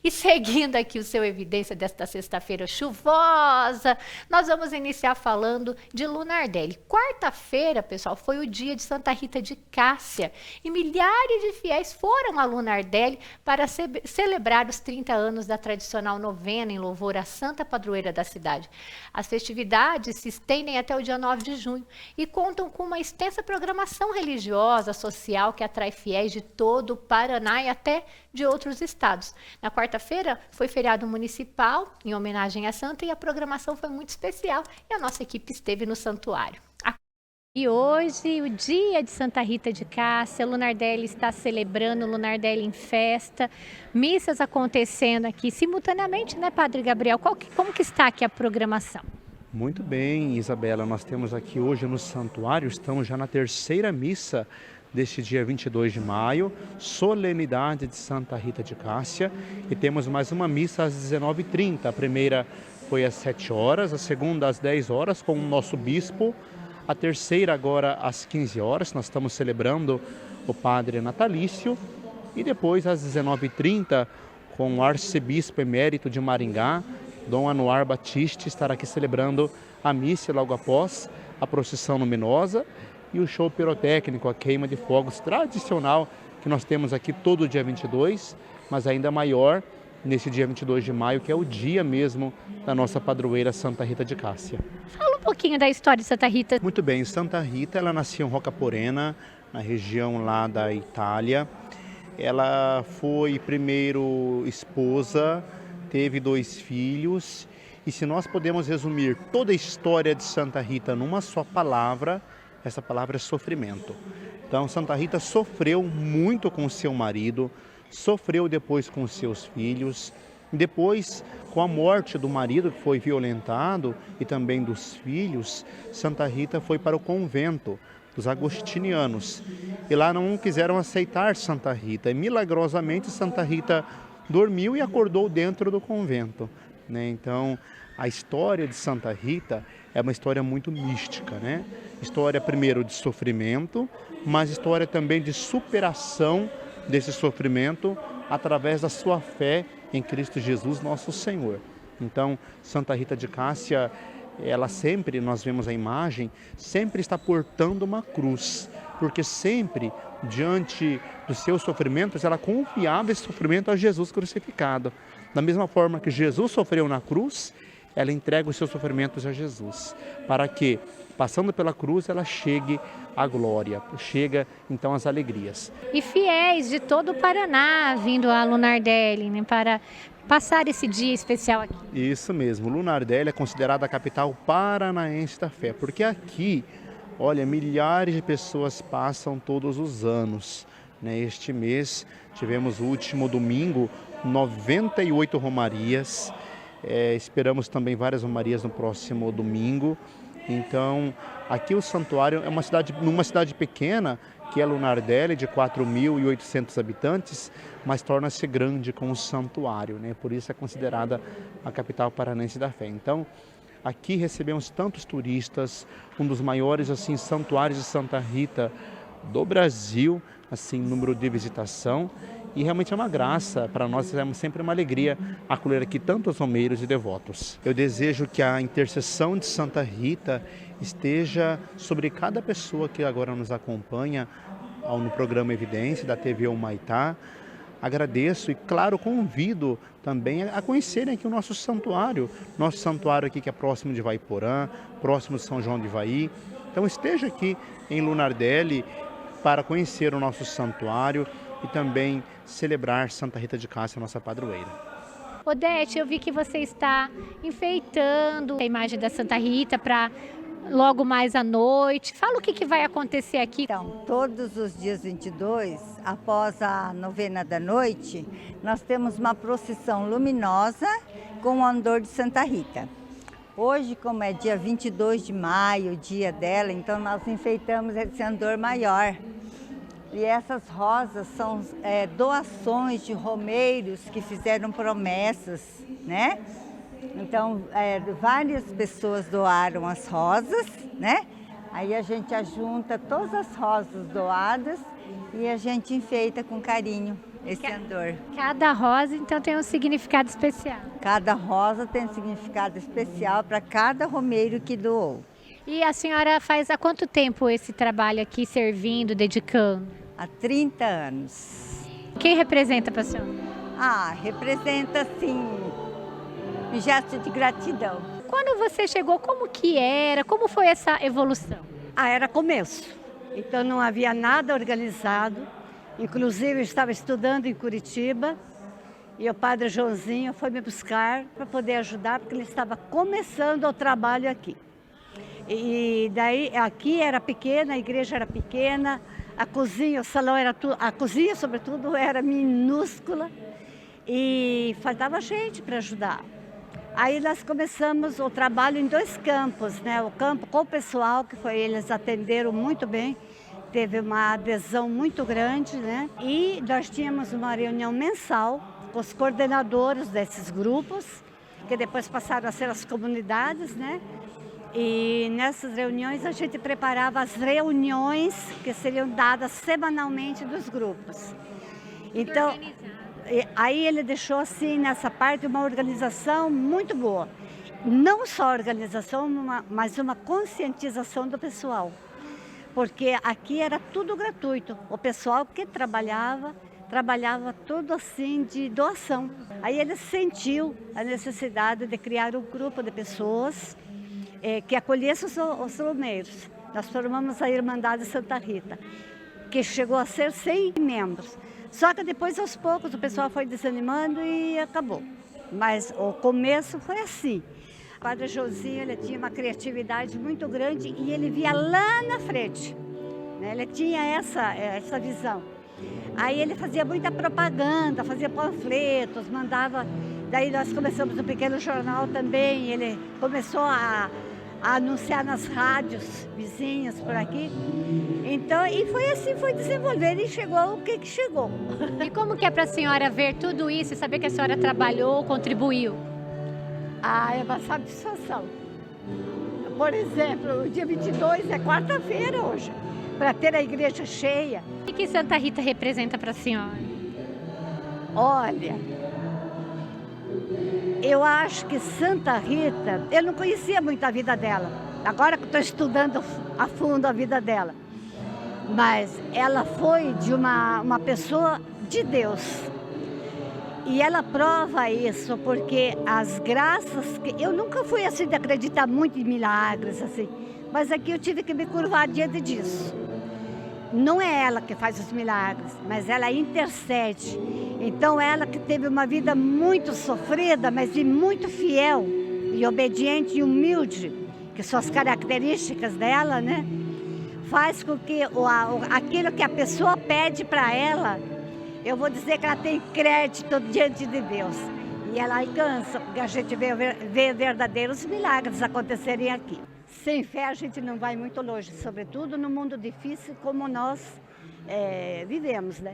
E seguindo aqui o seu Evidência desta sexta-feira chuvosa, nós vamos iniciar falando de Lunardelli. Quarta-feira, pessoal, foi o dia de Santa Rita de Cássia e milhares de fiéis foram a Lunardelli para celebrar os 30 anos da tradicional novena em louvor à Santa Padroeira da cidade. As festividades se estendem até o dia 9 de junho e contam com uma extensa programação religiosa, social, que atrai fiéis de todo o Paraná e até de outros estados. Na quarta-feira foi feriado municipal em homenagem à santa e a programação foi muito especial e a nossa equipe esteve no santuário. E hoje, o dia de Santa Rita de Cássia, Lunardelli está celebrando, Lunardelli em festa, missas acontecendo aqui simultaneamente, né, Padre Gabriel? Como que está aqui a programação? Muito bem, Isabela, nós temos aqui hoje no santuário, estamos já na terceira missa deste dia 22 de maio, solenidade de Santa Rita de Cássia, e temos mais uma missa às 19h30, a primeira foi às 7 horas, a segunda às 10 horas com o nosso bispo, a terceira agora às 15 horas, nós estamos celebrando o Padre Natalício, e depois às 19h30 com o arcebispo emérito de Maringá, Dom Anuar Batista, estará aqui celebrando a missa logo após a procissão luminosa e o show pirotécnico, a queima de fogos tradicional que nós temos aqui todo dia 22, mas ainda maior nesse dia 22 de maio, que é o dia mesmo da nossa padroeira Santa Rita de Cássia. Fala um pouquinho da história de Santa Rita. Muito bem, Santa Rita, ela nasceu em Rocca Porena, na região lá da Itália. Ela foi primeiro esposa, teve 2 filhos, e se nós podemos resumir toda a história de Santa Rita numa só palavra, essa palavra é sofrimento. Então, Santa Rita sofreu muito com seu marido, sofreu depois com seus filhos, depois com a morte do marido que foi violentado e também dos filhos, Santa Rita foi para o convento dos agostinianos. E lá não quiseram aceitar Santa Rita, e milagrosamente Santa Rita dormiu e acordou dentro do convento, né? Então, a história de Santa Rita é uma história muito mística, né? História primeiro de sofrimento, mas história também de superação desse sofrimento através da sua fé em Cristo Jesus, nosso Senhor. Então, Santa Rita de Cássia, ela sempre, nós vemos a imagem, sempre está portando uma cruz, porque sempre, diante dos seus sofrimentos, ela confiava esse sofrimento a Jesus crucificado. Da mesma forma que Jesus sofreu na cruz, ela entrega os seus sofrimentos a Jesus, para que, passando pela cruz, ela chegue à glória, chega então às alegrias. E fiéis de todo o Paraná vindo a Lunardelli, né, para passar esse dia especial aqui. Isso mesmo, Lunardelli é considerada a capital paranaense da fé, porque aqui, olha, milhares de pessoas passam todos os anos, né? Este mês tivemos o último domingo, 98 romarias, esperamos também várias romarias no próximo domingo. Então, aqui o santuário é numa cidade pequena, que é Lunardelli, de 4.800 habitantes, mas torna-se grande com o santuário, né? Por isso é considerada a capital paranaense da fé. Então, aqui recebemos tantos turistas, um dos maiores assim santuários de Santa Rita do Brasil, assim, número de visitação, e realmente é uma graça para nós, é sempre uma alegria acolher aqui tantos romeiros e devotos. Eu desejo que a intercessão de Santa Rita esteja sobre cada pessoa que agora nos acompanha no programa Evidência da TV Humaitá. Agradeço e, claro, convido também a conhecerem aqui o nosso santuário aqui que é próximo de Ivaiporã, próximo de São João de Ivaí. Então esteja aqui em Lunardelli para conhecer o nosso santuário e também celebrar Santa Rita de Cássia, nossa padroeira. Odete, eu vi que você está enfeitando a imagem da Santa Rita para logo mais à noite. Fala o que vai acontecer aqui. Então, todos os dias 22, após a novena da noite, nós temos uma procissão luminosa com o andor de Santa Rita. Hoje, como é dia 22 de maio, dia dela, então nós enfeitamos esse andor maior. E essas rosas são doações de romeiros que fizeram promessas, né? Então, várias pessoas doaram as rosas, né? Aí a gente ajunta todas as rosas doadas e a gente enfeita com carinho esse andor. Cada rosa, então, tem um significado especial. Cada rosa tem um significado especial para cada romeiro que doou. E a senhora faz há quanto tempo esse trabalho aqui, servindo, dedicando? Há 30 anos. Quem representa para a senhora? Representa, assim, um gesto de gratidão. Quando você chegou, como que era? Como foi essa evolução? Era começo. Então não havia nada organizado. Inclusive eu estava estudando em Curitiba e o padre Joãozinho foi me buscar para poder ajudar, porque ele estava começando o trabalho aqui. E daí aqui era pequena, a igreja era pequena, a cozinha, o salão era tudo, a cozinha sobretudo era minúscula e faltava gente para ajudar. Aí nós começamos o trabalho em 2 campos, né? O campo com o pessoal, que foi eles atenderam muito bem, teve uma adesão muito grande, né? E nós tínhamos uma reunião mensal com os coordenadores desses grupos, que depois passaram a ser as comunidades, né? E nessas reuniões a gente preparava as reuniões que seriam dadas semanalmente dos grupos. Então, aí ele deixou assim, nessa parte, uma organização muito boa. Não só organização, mas uma conscientização do pessoal. Porque aqui era tudo gratuito. O pessoal que trabalhava tudo assim de doação. Aí ele sentiu a necessidade de criar um grupo de pessoas que acolhesse os romeiros. Nós formamos a Irmandade Santa Rita, que chegou a ser 100 membros. Só que depois, aos poucos, o pessoal foi desanimando e acabou. Mas o começo foi assim. O padre Josinho, ele tinha uma criatividade muito grande e ele via lá na frente, né? Ele tinha essa visão. Aí ele fazia muita propaganda, fazia panfletos, mandava. Daí nós começamos um pequeno jornal também, ele começou a anunciar nas rádios vizinhas por aqui. Então, e foi assim, foi desenvolvendo e chegou o que chegou. E como que é para a senhora ver tudo isso e saber que a senhora trabalhou, contribuiu? É uma satisfação. Por exemplo, o dia 22 é quarta-feira hoje, para ter a igreja cheia. O que Santa Rita representa para a senhora? Olha, eu acho que Santa Rita, eu não conhecia muito a vida dela. Agora que estou estudando a fundo a vida dela. Mas ela foi de uma pessoa de Deus. E ela prova isso, porque as graças que... Eu nunca fui assim de acreditar muito em milagres, assim. Mas aqui eu tive que me curvar diante disso. Não é ela que faz os milagres, mas ela intercede. Então ela que teve uma vida muito sofrida, mas muito fiel e obediente e humilde, que são as características dela, né? Faz com que aquilo que a pessoa pede para ela, eu vou dizer que ela tem crédito diante de Deus. E ela alcança, porque a gente vê verdadeiros milagres acontecerem aqui. Sem fé a gente não vai muito longe, sobretudo no mundo difícil como nós vivemos, né?